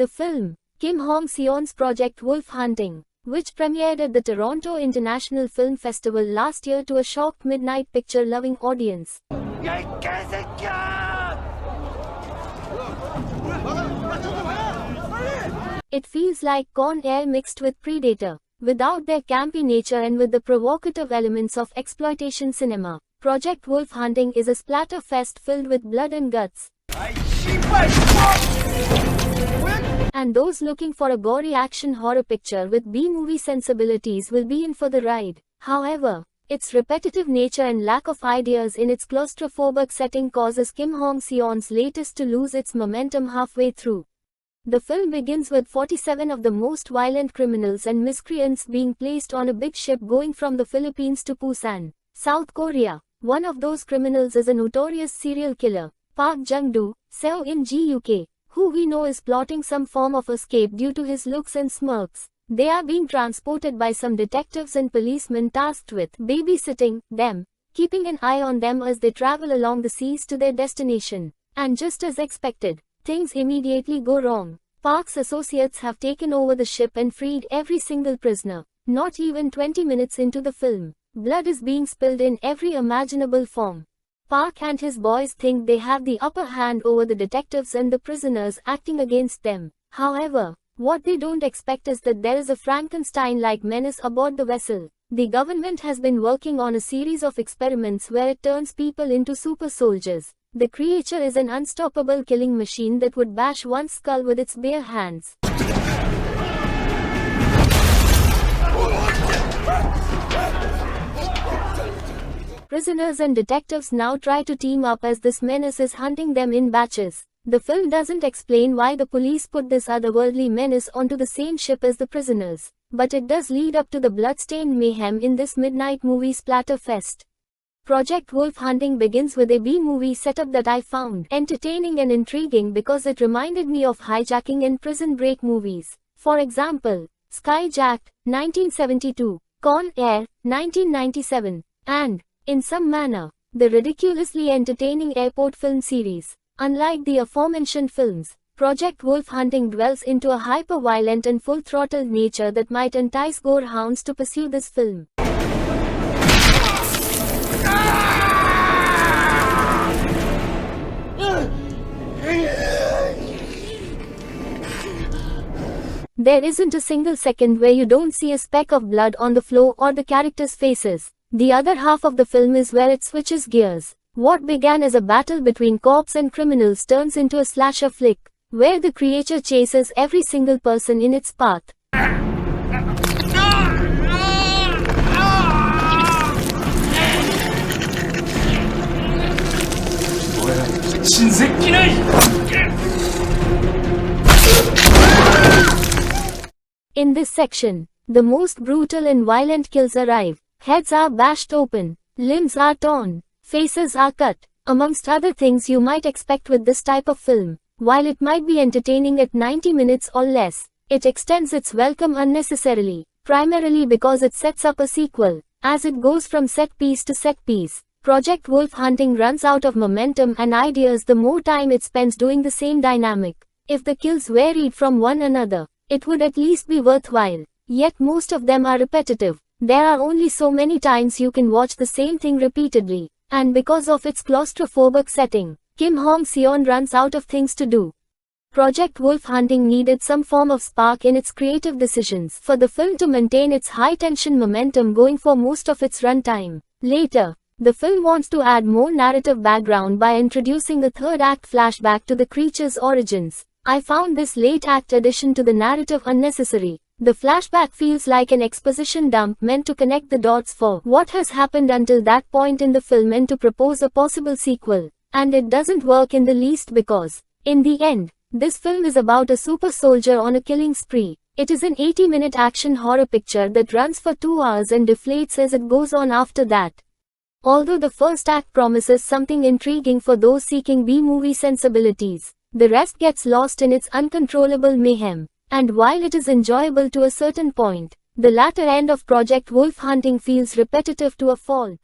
The film, Kim Hong-seon's Project Wolf Hunting, which premiered at the Toronto International Film Festival last year to a shocked midnight picture-loving audience. It feels like Con Air mixed with Predator, without their campy nature and with the provocative elements of exploitation cinema. Project Wolf Hunting is a splatter fest filled with blood and guts. And those looking for a gory action horror picture with B-movie sensibilities will be in for the ride. However, its repetitive nature and lack of ideas in its claustrophobic setting causes Kim Hong-seon's latest to lose its momentum halfway through. The film begins with 47 of the most violent criminals and miscreants being placed on a big ship going from the Philippines to Busan, South Korea. One of those criminals is a notorious serial killer, Park Jung-do, Seo in GUK, who we know is plotting some form of escape due to his looks and smirks. They are being transported by some detectives and policemen tasked with babysitting them, keeping an eye on them as they travel along the seas to their destination. And just as expected, things immediately go wrong. Park's associates have taken over the ship and freed every single prisoner. Not even 20 minutes into the film, blood is being spilled in every imaginable form. Park and his boys think they have the upper hand over the detectives and the prisoners acting against them. However, what they don't expect is that there is a Frankenstein-like menace aboard the vessel. The government has been working on a series of experiments where it turns people into super soldiers. The creature is an unstoppable killing machine that would bash one's skull with its bare hands. Prisoners and detectives now try to team up as this menace is hunting them in batches. The film doesn't explain why the police put this otherworldly menace onto the same ship as the prisoners, but it does lead up to the bloodstained mayhem in this midnight movie splatter fest. Project Wolf Hunting begins with a B-movie setup that I found entertaining and intriguing because it reminded me of hijacking and prison break movies. For example, Skyjacked, 1972, Con Air, 1997, and, in some manner, the ridiculously entertaining airport film series. Unlike the aforementioned films, Project Wolf Hunting dwells into a hyper-violent and full-throttled nature that might entice gorehounds to pursue this film. There isn't a single second where you don't see a speck of blood on the floor or the characters' faces. The other half of the film is where it switches gears. What began as a battle between cops and criminals turns into a slasher flick, where the creature chases every single person in its path. In this section, the most brutal and violent kills arrive. Heads are bashed open, limbs are torn, faces are cut, amongst other things you might expect with this type of film. While it might be entertaining at 90 minutes or less, it extends its welcome unnecessarily, primarily because it sets up a sequel. As it goes from set piece to set piece, Project Wolf Hunting runs out of momentum and ideas the more time it spends doing the same dynamic. If the kills varied from one another, it would at least be worthwhile. Yet most of them are repetitive. There are only so many times you can watch the same thing repeatedly, and because of its claustrophobic setting, Kim Hong-seon runs out of things to do. Project Wolf Hunting needed some form of spark in its creative decisions for the film to maintain its high-tension momentum going for most of its runtime. Later, the film wants to add more narrative background by introducing the third-act flashback to the creature's origins. I found this late-act addition to the narrative unnecessary. The flashback feels like an exposition dump meant to connect the dots for what has happened until that point in the film and to propose a possible sequel. And it doesn't work in the least because, in the end, this film is about a super soldier on a killing spree. It is an 80-minute action horror picture that runs for 2 hours and deflates as it goes on after that. Although the first act promises something intriguing for those seeking B-movie sensibilities, the rest gets lost in its uncontrollable mayhem. And while it is enjoyable to a certain point, the latter end of Project Wolf Hunting feels repetitive to a fault.